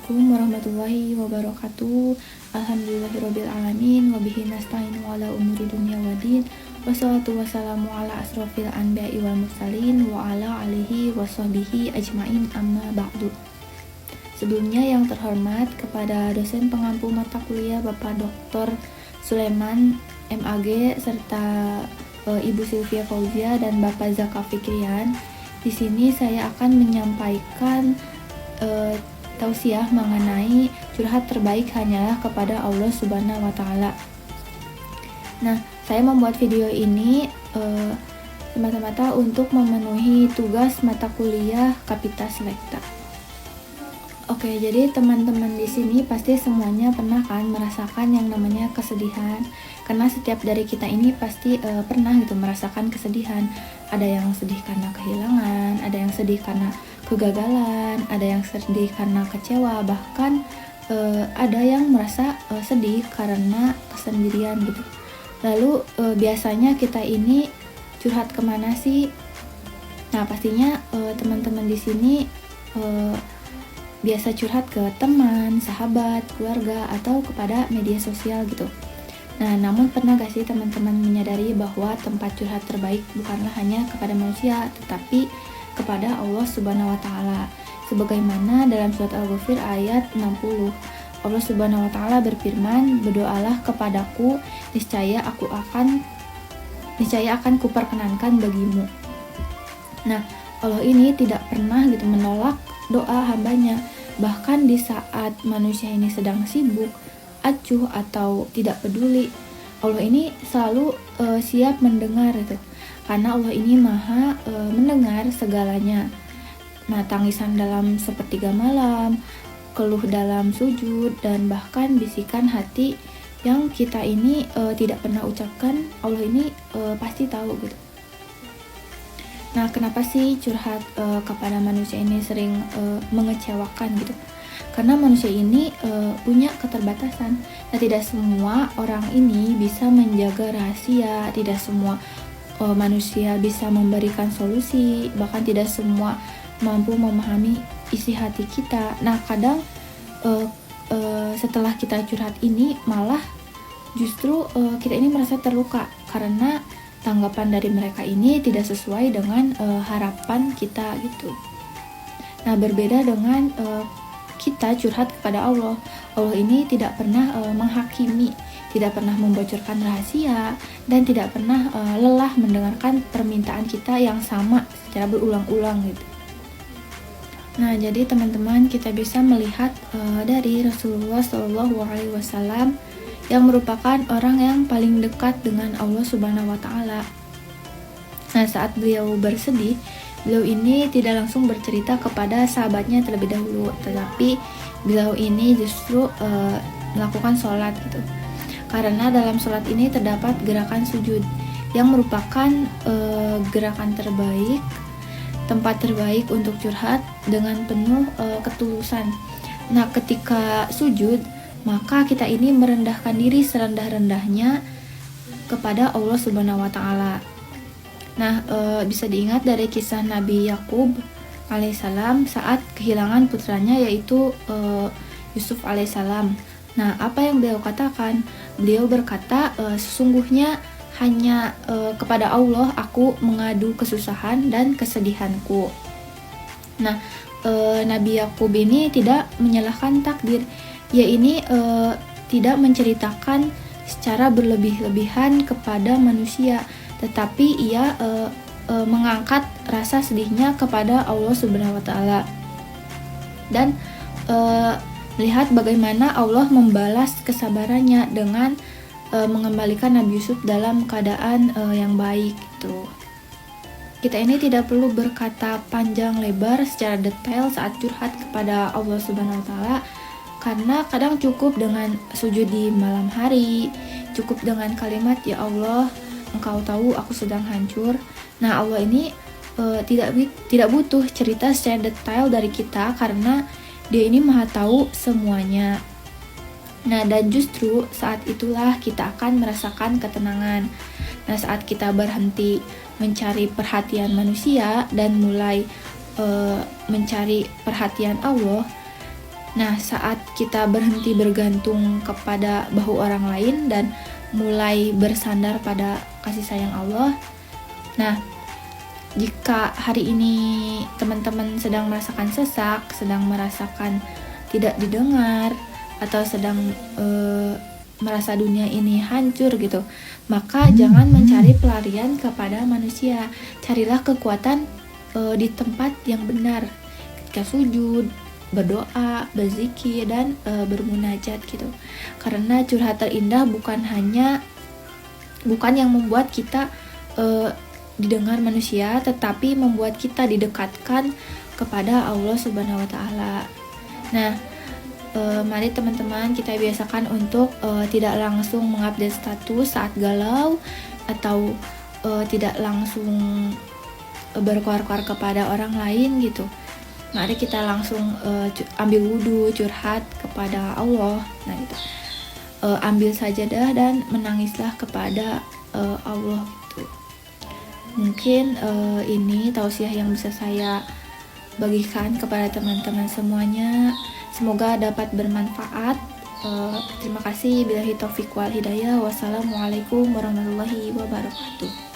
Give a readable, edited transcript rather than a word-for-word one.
Assalamualaikum warahmatullahi wabarakatuh. Alhamdulillahirabbil alamin wa bihi nasta'inu ala umuri dunya waddin. Wassalatu wassalamu ala asrofil anbiya'i wal mursalin wa ala alihi washabbihi ajmain, amma ba'du. Sebelumnya yang terhormat kepada dosen pengampu mata kuliah Bapak Dr. Sulaiman MAG serta Ibu Sylvia Fauzia dan Bapak Zaka Fikrian. Di sini saya akan menyampaikan tausiah mengenai curhat terbaik hanyalah kepada Allah Subhanahu wa Ta'ala. Nah, saya membuat video ini semata-mata untuk memenuhi tugas mata kuliah Kapita Selekta. Oke, jadi teman-teman di sini pasti semuanya pernah kan merasakan yang namanya kesedihan, karena setiap dari kita ini pasti pernah gitu merasakan kesedihan. Ada yang sedih karena kehilangan, ada yang sedih karena kegagalan, ada yang sedih karena kecewa, bahkan ada yang merasa sedih karena kesendirian gitu. Lalu biasanya kita ini curhat kemana sih? Nah, pastinya teman-teman di sini biasa curhat ke teman, sahabat, keluarga, atau kepada media sosial gitu. Nah, namun pernah gak sih teman-teman menyadari bahwa tempat curhat terbaik bukanlah hanya kepada manusia, tetapi kepada Allah Subhanahu wa Ta'ala. Sebagaimana dalam surat Al-Ghafir ayat 60, Allah Subhanahu wa Ta'ala berfirman, "Berdoalah kepadaku, niscaya akan kuperkenankan bagimu." Nah, Allah ini tidak pernah gitu menolak doa hambanya. Bahkan di saat manusia ini sedang sibuk, acuh atau tidak peduli, Allah ini selalu siap mendengar gitu. Karena Allah ini maha mendengar segalanya. Nah, tangisan dalam sepertiga malam, keluh dalam sujud, dan bahkan bisikan hati yang kita ini tidak pernah ucapkan, Allah ini pasti tahu gitu. Nah, kenapa sih curhat kepada manusia ini sering mengecewakan gitu? Karena manusia ini punya keterbatasan. Nah, tidak semua orang ini bisa menjaga rahasia, tidak semua manusia bisa memberikan solusi, bahkan tidak semua mampu memahami isi hati kita. Nah, kadang setelah kita curhat ini malah justru kita ini merasa terluka karena tanggapan dari mereka ini tidak sesuai dengan harapan kita gitu. Nah, berbeda dengan kita curhat kepada Allah. Allah ini tidak pernah menghakimi, tidak pernah membocorkan rahasia, dan tidak pernah lelah mendengarkan permintaan kita yang sama secara berulang-ulang gitu. Nah, jadi teman-teman, kita bisa melihat dari Rasulullah SAW yang merupakan orang yang paling dekat dengan Allah Subhanahu wa Ta'ala. Nah, saat beliau bersedih, beliau ini tidak langsung bercerita kepada sahabatnya terlebih dahulu, tetapi beliau ini justru melakukan sholat gitu. Karena dalam sholat ini terdapat gerakan sujud yang merupakan gerakan terbaik, tempat terbaik untuk curhat dengan penuh ketulusan. Nah, ketika sujud, maka kita ini merendahkan diri serendah-rendahnya kepada Allah Subhanahu wa Ta'ala. Nah, bisa diingat dari kisah Nabi Yakub alaihissalam saat kehilangan putranya yaitu Yusuf alaihissalam. Nah, apa yang beliau katakan? Beliau berkata, sesungguhnya hanya kepada Allah aku mengadu kesusahan dan kesedihanku. Nah, Nabi Yakub ini tidak menyalahkan takdir. Ia ini tidak menceritakan secara berlebih-lebihan kepada manusia, tetapi ia mengangkat rasa sedihnya kepada Allah Subhanahu wa Ta'ala dan melihat bagaimana Allah membalas kesabarannya dengan mengembalikan Nabi Yusuf dalam keadaan yang baik gitu. Kita ini tidak perlu berkata panjang lebar secara detail saat curhat kepada Allah Subhanahu wa Ta'ala, karena kadang cukup dengan sujud di malam hari, cukup dengan kalimat, "Ya Allah, Engkau tahu aku sedang hancur." Nah, Allah ini tidak butuh cerita secara detail dari kita karena Dia ini maha tahu semuanya. Nah, dan justru saat itulah kita akan merasakan ketenangan. Nah, saat kita berhenti mencari perhatian manusia dan mulai mencari perhatian Allah, Nah, saat kita berhenti bergantung kepada bahu orang lain dan mulai bersandar pada kasih sayang Allah. Nah, jika hari ini teman-teman sedang merasakan sesak, sedang merasakan tidak didengar, atau sedang merasa dunia ini hancur gitu, maka jangan mencari pelarian kepada manusia. Carilah kekuatan di tempat yang benar, ketika sujud, berdoa, berzikir, dan bermunajat gitu. Karena curhat terindah bukan yang membuat kita didengar manusia, tetapi membuat kita didekatkan kepada Allah Subhanahu wa taala. Nah, mari teman-teman kita biasakan untuk tidak langsung mengupdate status saat galau, atau tidak langsung berkoar-koar kepada orang lain gitu. Mari kita langsung ambil wudhu, curhat kepada Allah. Nah gitu, ambil sajadah dan menangislah kepada Allah gitu. Mungkin ini tausiah yang bisa saya bagikan kepada teman-teman semuanya. Semoga dapat bermanfaat. Terima kasih. Billahi taufiq wal hidayah. Wassalamualaikum warahmatullahi wabarakatuh.